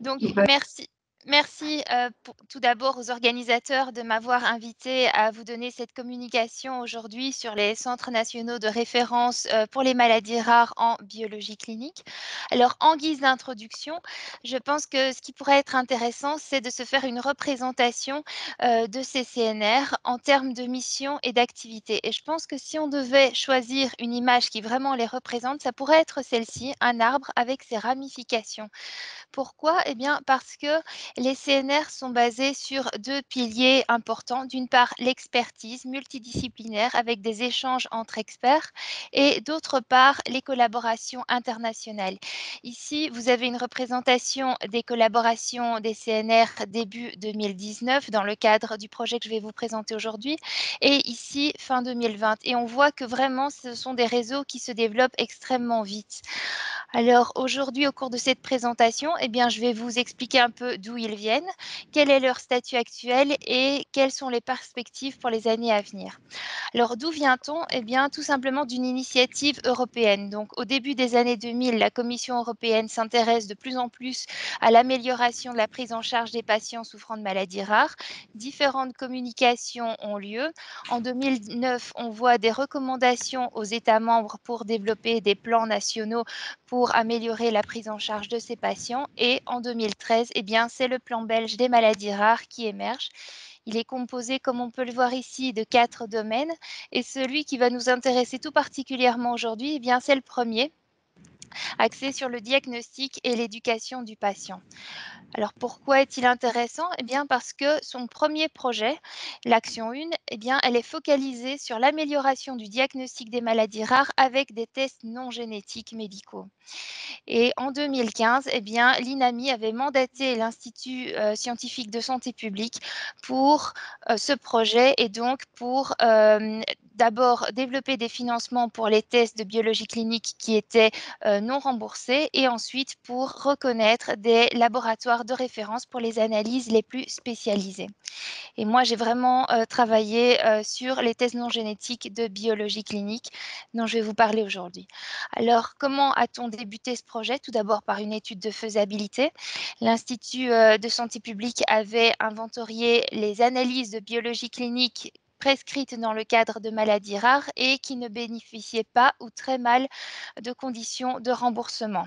Donc Super. merci, tout d'abord aux organisateurs de m'avoir invité à vous donner cette communication aujourd'hui sur les centres nationaux de référence, pour les maladies rares en biologie clinique. Alors en guise d'introduction, je pense que ce qui pourrait être intéressant, c'est de se faire une représentation, de ces CNR en termes de mission et d'activité et je pense que si on devait choisir une image qui vraiment les représente, ça pourrait être celle-ci, un arbre avec ses ramifications. Pourquoi? Eh bien, parce que les CNR sont basés sur 2 piliers importants. D'une part, l'expertise multidisciplinaire avec des échanges entre experts et d'autre part, les collaborations internationales. Ici, vous avez une représentation des collaborations des CNR début 2019 dans le cadre du projet que je vais vous présenter aujourd'hui et ici fin 2020 et on voit que vraiment ce sont des réseaux qui se développent extrêmement vite. Alors aujourd'hui, au cours de cette présentation, eh bien, je vais vous expliquer un peu d'où ils viennent, quel est leur statut actuel et quelles sont les perspectives pour les années à venir. Alors d'où vient-on? Eh bien, tout simplement d'une initiative européenne. Donc au début des années 2000, la Commission européenne s'intéresse de plus en plus à l'amélioration de la prise en charge des patients souffrant de maladies rares. Différentes communications ont lieu. En 2009, on voit des recommandations aux États membres pour développer des plans nationaux pour améliorer la prise en charge de ces patients. Et en 2013, eh bien, c'est le plan belge des maladies rares qui émerge. Il est composé, comme on peut le voir ici, de 4 domaines et celui qui va nous intéresser tout particulièrement aujourd'hui, eh bien, c'est le premier, axé sur le diagnostic et l'éducation du patient. Alors pourquoi est-il intéressant? Eh bien parce que son premier projet, l'action 1, eh bien elle est focalisée sur l'amélioration du diagnostic des maladies rares avec des tests non génétiques médicaux. Et en 2015, eh bien, l'INAMI avait mandaté l'Institut scientifique de santé publique pour ce projet et donc pour d'abord développer des financements pour les tests de biologie clinique qui étaient non remboursés et ensuite pour reconnaître des laboratoires de référence pour les analyses les plus spécialisées. Et moi, j'ai vraiment, travaillé, sur les tests non génétiques de biologie clinique dont je vais vous parler aujourd'hui. Alors, comment a-t-on débuté ce projet? Tout d'abord par une étude de faisabilité. L'Institut, de santé publique avait inventorié les analyses de biologie clinique prescrites dans le cadre de maladies rares et qui ne bénéficiaient pas ou très mal de conditions de remboursement.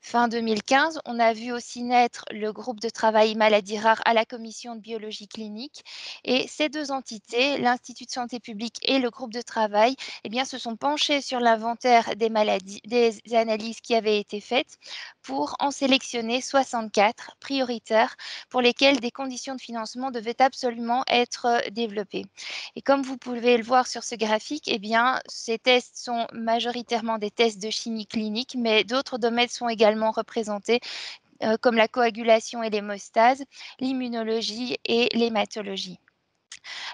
Fin 2015, on a vu aussi naître le groupe de travail maladies rares à la commission de biologie clinique et ces 2 entités, l'Institut de santé publique et le groupe de travail, eh bien, se sont penchés sur l'inventaire des maladies des analyses qui avaient été faites pour en sélectionner 64 prioritaires pour lesquelles des conditions de financement devaient absolument être, développées. Et comme vous pouvez le voir sur ce graphique, eh bien, ces tests sont majoritairement des tests de chimie clinique, mais d'autres domaines sont également représentés, comme la coagulation et l'hémostase, l'immunologie et l'hématologie.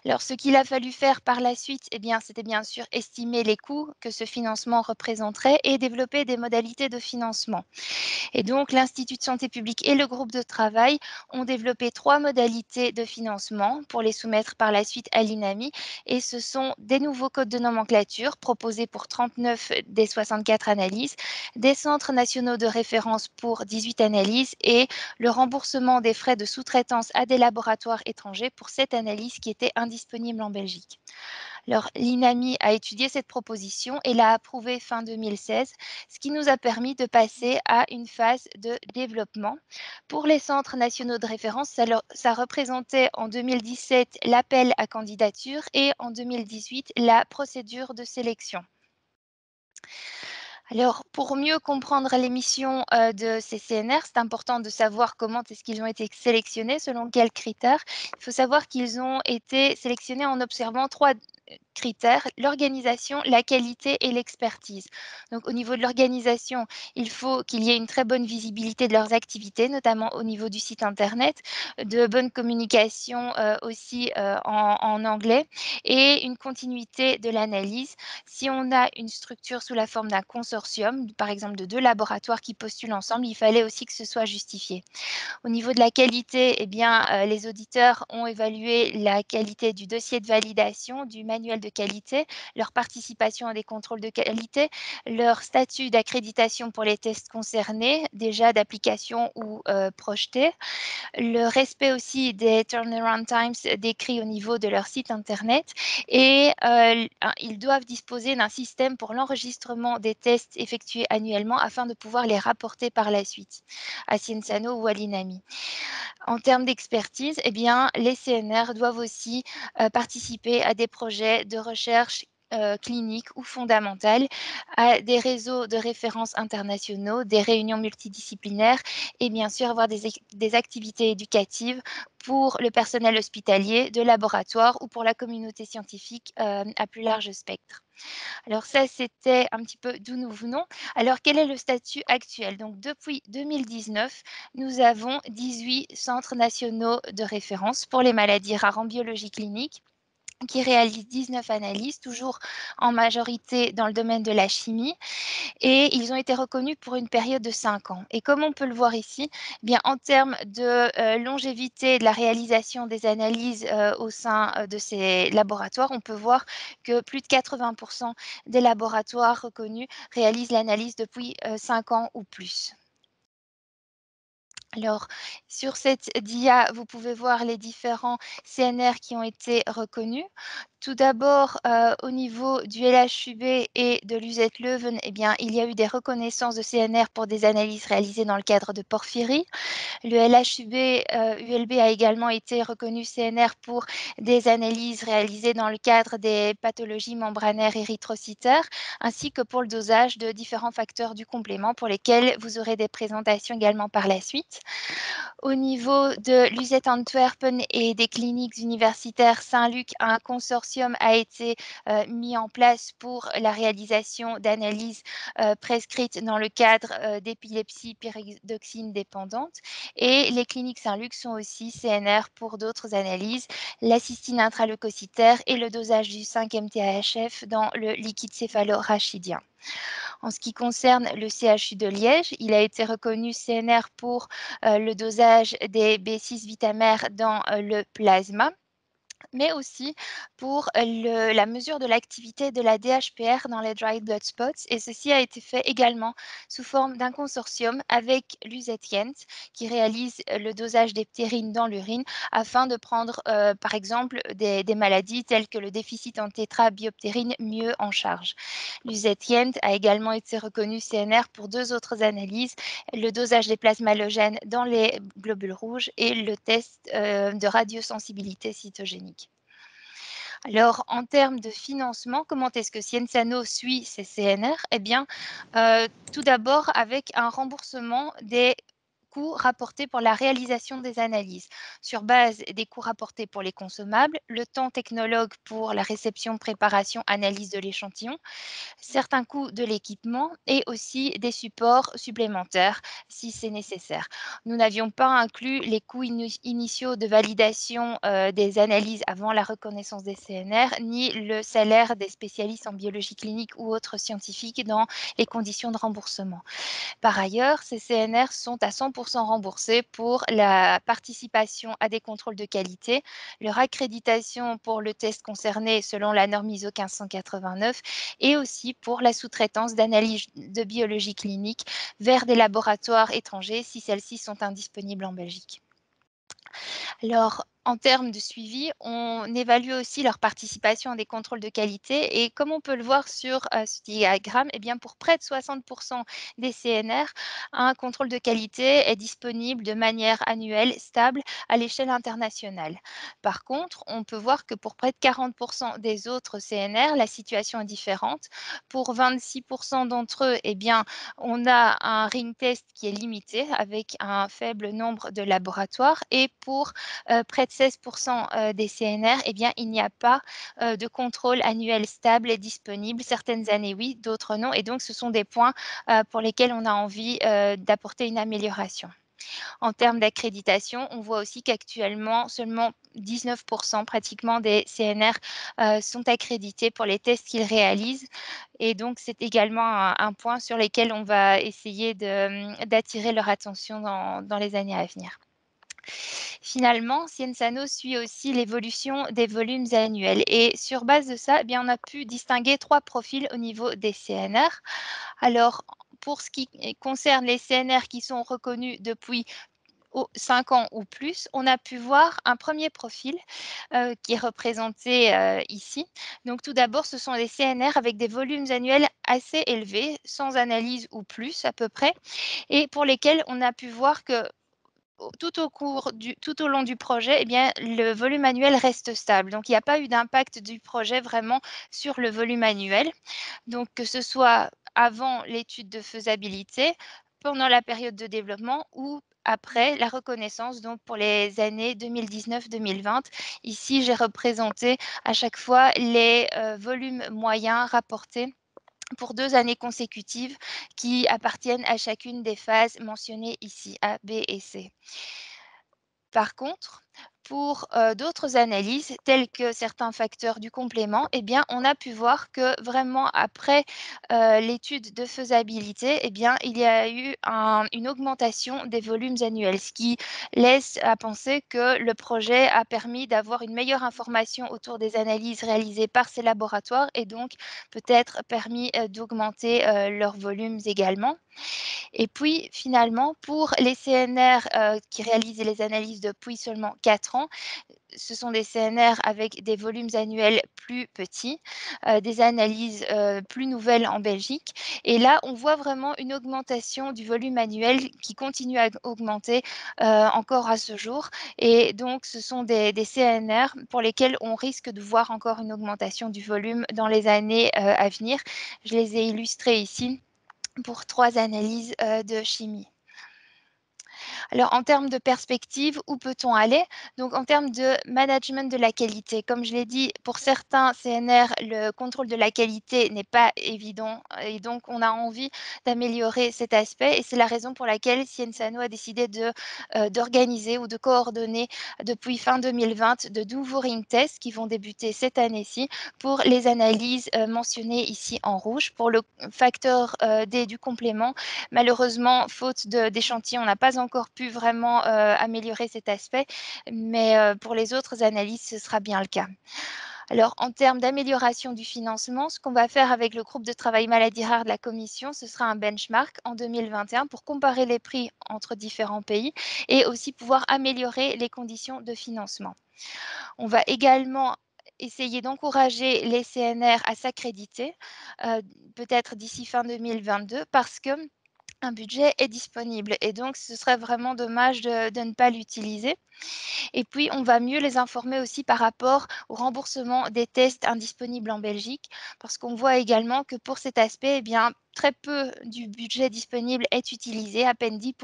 Alors, ce qu'il a fallu faire par la suite, eh bien, c'était bien sûr estimer les coûts que ce financement représenterait et développer des modalités de financement. Et donc, l'Institut de santé publique et le groupe de travail ont développé 3 modalités de financement pour les soumettre par la suite à l'INAMI. Et ce sont des nouveaux codes de nomenclature proposés pour 39 des 64 analyses, des centres nationaux de référence pour 18 analyses et le remboursement des frais de sous-traitance à des laboratoires étrangers pour 7 analyses qui étaient indisponibles en Belgique. Alors, l'INAMI a étudié cette proposition et l'a approuvée fin 2016, ce qui nous a permis de passer à une phase de développement. Pour les centres nationaux de référence, ça représentait en 2017 l'appel à candidature et en 2018 la procédure de sélection. Alors, pour mieux comprendre les missions, de ces CNR, c'est important de savoir comment est-ce qu'ils ont été sélectionnés, selon quels critères. Il faut savoir qu'ils ont été sélectionnés en observant 3 critères: l'organisation, la qualité et l'expertise. Donc au niveau de l'organisation, il faut qu'il y ait une très bonne visibilité de leurs activités, notamment au niveau du site internet, de bonnes communications, aussi, en anglais et une continuité de l'analyse. Si on a une structure sous la forme d'un consortium, par exemple de 2 laboratoires qui postulent ensemble, il fallait aussi que ce soit justifié. Au niveau de la qualité, eh bien, les auditeurs ont évalué la qualité du dossier de validation, du manuel de qualité, leur participation à des contrôles de qualité, leur statut d'accréditation pour les tests concernés, déjà d'application ou projetés, le respect aussi des turnaround times décrits au niveau de leur site internet et ils doivent disposer d'un système pour l'enregistrement des tests effectués annuellement afin de pouvoir les rapporter par la suite à Cienzano ou à l'INAMI. En termes d'expertise, eh bien, les CNR doivent aussi, participer à des projets de recherche, clinique ou fondamentale, à des réseaux de référence internationaux, des réunions multidisciplinaires et bien sûr avoir des activités éducatives pour le personnel hospitalier, de laboratoire ou pour la communauté scientifique, à plus large spectre. Alors ça, c'était un petit peu d'où nous venons. Alors quel est le statut actuel? Donc depuis 2019, nous avons 18 centres nationaux de référence pour les maladies rares en biologie clinique qui réalisent 19 analyses, toujours en majorité dans le domaine de la chimie et ils ont été reconnus pour une période de 5 ans. Et comme on peut le voir ici, eh bien en termes de, longévité de la réalisation des analyses, au sein, de ces laboratoires, on peut voir que plus de 80 des laboratoires reconnus réalisent l'analyse depuis, 5 ans ou plus. Alors, sur cette dia, vous pouvez voir les différents CNR qui ont été reconnus. Tout d'abord, au niveau du LHUB et de l'UZ Leuven, eh bien, il y a eu des reconnaissances de CNR pour des analyses réalisées dans le cadre de porphyrie. Le LHUB, ULB a également été reconnu CNR pour des analyses réalisées dans le cadre des pathologies membranaires érythrocytaires, ainsi que pour le dosage de différents facteurs du complément pour lesquels vous aurez des présentations également par la suite. Au niveau de l'UZ Antwerpen et des cliniques universitaires Saint-Luc, un consortium a été, mis en place pour la réalisation d'analyses, prescrites dans le cadre, d'épilepsie pyridoxine dépendante et les cliniques Saint-Luc sont aussi CNR pour d'autres analyses, la cystine intraleucocytaire et le dosage du 5-MTHF dans le liquide céphalorachidien. En ce qui concerne le CHU de Liège, il a été reconnu CNR pour, le dosage des B6 Vitamère dans, le plasma mais aussi pour la mesure de l'activité de la DHPR dans les dried blood spots. Et ceci a été fait également sous forme d'un consortium avec l'UZKent qui réalise le dosage des ptérines dans l'urine afin de prendre, par exemple, des maladies telles que le déficit en tétrabioptérine mieux en charge. L'UZKent a également été reconnu CNR pour deux autres analyses, le dosage des plasma halogènes dans les globules rouges et le test de radiosensibilité cytogénique. Alors, en termes de financement, comment est-ce que Cienzano suit ses CNR? Eh bien, tout d'abord avec un remboursement des coûts rapportés pour la réalisation des analyses, sur base des coûts rapportés pour les consommables, le temps technologue pour la réception, préparation, analyse de l'échantillon, certains coûts de l'équipement et aussi des supports supplémentaires si c'est nécessaire. Nous n'avions pas inclus les coûts initiaux de validation des analyses avant la reconnaissance des CNR, ni le salaire des spécialistes en biologie clinique ou autres scientifiques dans les conditions de remboursement. Par ailleurs, ces CNR sont à 100 remboursés pour la participation à des contrôles de qualité, leur accréditation pour le test concerné selon la norme ISO 1589 et aussi pour la sous-traitance d'analyses de biologie clinique vers des laboratoires étrangers si celles-ci sont indisponibles en Belgique. Alors, en termes de suivi, on évalue aussi leur participation à des contrôles de qualité et comme on peut le voir sur, ce diagramme, eh bien, pour près de 60 des CNR, un contrôle de qualité est disponible de manière annuelle, stable, à l'échelle internationale. Par contre, on peut voir que pour près de 40 des autres CNR, la situation est différente. Pour 26 d'entre eux, eh bien, on a un ring test qui est limité avec un faible nombre de laboratoires et pour près de 16 des CNR, eh bien, il n'y a pas, de contrôle annuel stable et disponible. Certaines années oui, d'autres non et donc ce sont des points, pour lesquels on a envie, d'apporter une amélioration. En termes d'accréditation, on voit aussi qu'actuellement seulement 19 pratiquement des CNR, sont accrédités pour les tests qu'ils réalisent et donc c'est également un point sur lesquels on va essayer d'attirer leur attention dans les années à venir. Finalement, Cienzano suit aussi l'évolution des volumes annuels et sur base de ça, eh bien, on a pu distinguer 3 profils au niveau des CNR. Alors, pour ce qui concerne les CNR qui sont reconnus depuis 5 ans ou plus, on a pu voir un premier profil qui est représenté ici. Donc tout d'abord, ce sont des CNR avec des volumes annuels assez élevés, sans analyse ou plus à peu près, et pour lesquels on a pu voir que tout au long du projet, eh bien, le volume annuel reste stable. Donc il n'y a pas eu d'impact du projet vraiment sur le volume annuel. Donc que ce soit avant l'étude de faisabilité, pendant la période de développement ou après la reconnaissance, donc pour les années 2019-2020. Ici, j'ai représenté à chaque fois les volumes moyens rapportés pour 2 années consécutives qui appartiennent à chacune des phases mentionnées ici, A, B et C. Par contre, pour, d'autres analyses telles que certains facteurs du complément, eh bien, on a pu voir que vraiment après, l'étude de faisabilité, eh bien, il y a eu une augmentation des volumes annuels, ce qui laisse à penser que le projet a permis d'avoir une meilleure information autour des analyses réalisées par ces laboratoires et donc peut-être permis, d'augmenter, leurs volumes également. Et puis finalement, pour les CNR, qui réalisent les analyses depuis seulement 4 ans, ce sont des CNR avec des volumes annuels plus petits, des analyses, plus nouvelles en Belgique et là, on voit vraiment une augmentation du volume annuel qui continue à augmenter, encore à ce jour et donc ce sont des CNR pour lesquels on risque de voir encore une augmentation du volume dans les années, à venir. Je les ai illustrés ici pour 3 analyses, de chimie. Alors en termes de perspective, où peut-on aller? Donc en termes de management de la qualité, comme je l'ai dit, pour certains CNR, le contrôle de la qualité n'est pas évident et donc on a envie d'améliorer cet aspect et c'est la raison pour laquelle Cienzano a décidé d'organiser ou de coordonner depuis fin 2020 de nouveaux ring tests qui vont débuter cette année-ci pour les analyses, mentionnées ici en rouge. Pour le facteur, D du complément, malheureusement, faute d'échantillons, on n'a pas encore pu vraiment améliorer cet aspect, mais pour les autres analyses, ce sera bien le cas. Alors, en termes d'amélioration du financement, ce qu'on va faire avec le groupe de travail maladies rares de la Commission, ce sera un benchmark en 2021 pour comparer les prix entre différents pays et aussi pouvoir améliorer les conditions de financement. On va également essayer d'encourager les CNR à s'accréditer, heu, peut-être d'ici fin 2022 parce que un budget est disponible et donc ce serait vraiment dommage de ne pas l'utiliser et puis on va mieux les informer aussi par rapport au remboursement des tests indisponibles en Belgique parce qu'on voit également que pour cet aspect, eh bien, très peu du budget disponible est utilisé, à peine 10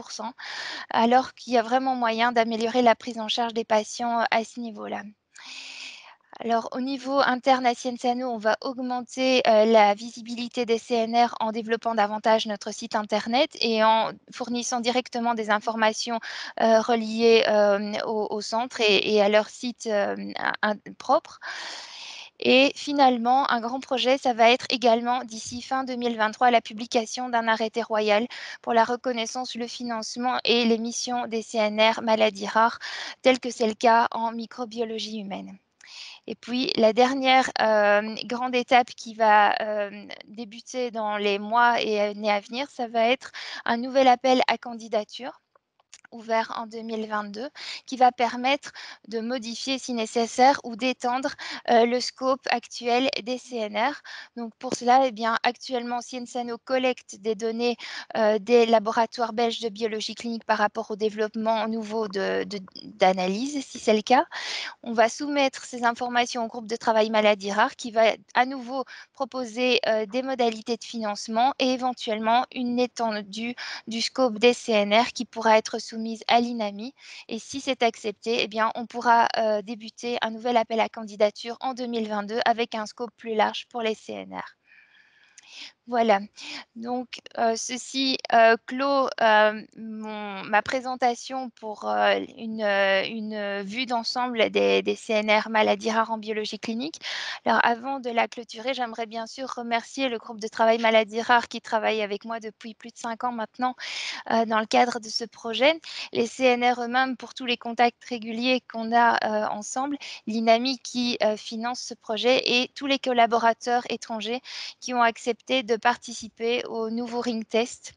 alors qu'il y a vraiment moyen d'améliorer la prise en charge des patients à ce niveau-là. Alors au niveau interne à Cienzano, on va augmenter, la visibilité des CNR en développant davantage notre site internet et en fournissant directement des informations, reliées, au centre et à leur site, propre. Et finalement, un grand projet, ça va être également d'ici fin 2023 la publication d'un arrêté royal pour la reconnaissance, le financement et les missions des CNR maladies rares, tel que c'est le cas en microbiologie humaine. Et puis la dernière, grande étape qui va, débuter dans les mois et années à venir, ça va être un nouvel appel à candidature ouvert en 2022, qui va permettre de modifier si nécessaire ou d'étendre, le scope actuel des CNR. Donc pour cela, eh bien, actuellement, Cienzano collecte des données, des laboratoires belges de biologie clinique par rapport au développement nouveau d'analyse, si c'est le cas. On va soumettre ces informations au groupe de travail maladies rares qui va à nouveau proposer, des modalités de financement et éventuellement une étendue du scope des CNR qui pourra être soumise à l'INAMI et si c'est accepté, eh bien, on pourra, débuter un nouvel appel à candidature en 2022 avec un scope plus large pour les CNR. Voilà, donc ceci, clôt, mon ma présentation pour, une vue d'ensemble des CNR maladies rares en biologie clinique. Alors avant de la clôturer, j'aimerais bien sûr remercier le groupe de travail maladies rares qui travaille avec moi depuis plus de 5 ans maintenant, dans le cadre de ce projet, les CNR eux-mêmes pour tous les contacts réguliers qu'on a, ensemble, l'INAMI qui, finance ce projet et tous les collaborateurs étrangers qui ont accepté de participer au nouveau ring test.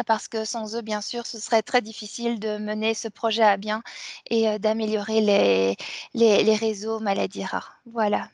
Parce que sans eux, bien sûr, ce serait très difficile de mener ce projet à bien et d'améliorer les réseaux maladies rares. Voilà.